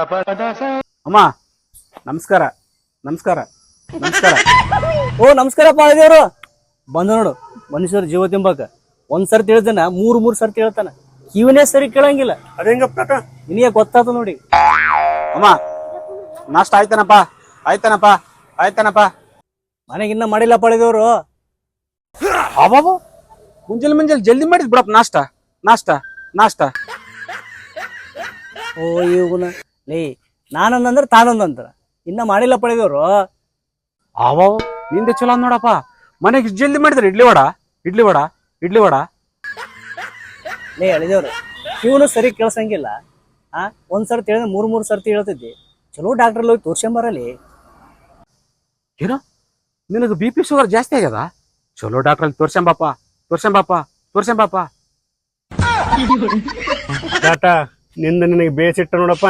ಅಮ್ಮ ನಮಸ್ಕಾರ ನಮಸ್ಕಾರ ನಮಸ್ಕಾರ. ಓ ನಮಸ್ಕಾರಪ್ಪ ದೇವ್ರು. ಬಂದ ನೋಡು ಮನುಷ್ಯರ ಜೀವ ತಿಂಬಾಕ ಒಂದ್ ಸರ್ತಿ ಹೇಳ್ತಾನ ಮೂರ್ ಸರ್ತಿ ಹೇಳ್ತಾನ, ಕಿವನೇ ಸರಿ ಕೇಳಂಗಿಲ್ಲ. ಅದೇಂಗಪ್ಪ ನಿನಗೆ ಗೊತ್ತಾತ ನೋಡಿ. ಅಮ್ಮ ನಾಷ್ಟ ಆಯ್ತಾನಪ್ಪ ಆಯ್ತಾನಪ್ಪ ಆಯ್ತಾನಪ್ಪ. ಮನೆಗಿನ್ನ ಮಾಡಿಲ್ಲ ಪಡೆದೇವ್ರು. ಅಬ್ಬಾಬು ಮುಂಜಾನೆ ಜಲ್ದಿ ಮಾಡಿದ್ ಬಿಡಪ್ಪ ನಾಷ್ಟ ನಾಷ್ಟ ನಾಷ್ಟ. ಓ ಇವನ ಲೇ ನಾನಂದಂದ್ರ ತಾನಂದಂತರ ಇನ್ನ ಮಾಡಿಲ್ಲ ಪಡೆದೇವ್ರು. ಅಬ್ಬಾಬು ನಿಂದೆ ಚಲೋ ಅಂದ್ ನೋಡಪ್ಪ. ಮನೆಗೆ ಜಲ್ದಿ ಮಾಡಿದ್ರೆ ಇಡ್ಲಿ ವಡ ಇಡ್ಲಿ ವಡ ಇಡ್ಲಿ ವಡ. ಲೇ ಹೇಳಿದೇವ್ರು ಕಿವನು ಸರಿ ಕೇಳ್ಸಂಗಿಲ್ಲ. ಒಂದ್ ಸರ್ತಿ ಹೇಳಿದ್ರೆ ಮೂರ್ ಸರ್ತಿ ಹೇಳ್ತೈತಿ. ಚಲೋ ಡಾಕ್ಟರ್ ಹೋಗಿ ತೋರ್ಸ್ಕೊಂಬರಲಿ. ಏನೋ ನಿನಗೆ ಬಿ ಪಿ ಶುಗರ್ ಜಾಸ್ತಿ ಆಗ್ಯದ? ಚಲೋ ಡಾಕ್ಟ್ರ್ ಅಲ್ಲಿ ತೋರ್ಸಂಬಾಪ ತೋರ್ಸಂಬಾಪ ತೋರ್ಸಂಬಾಪ. ಟಾಟ ನಿಂದ ನಿನಗೆ ಬೇಸಿಟ್ಟ ನೋಡಪ್ಪ.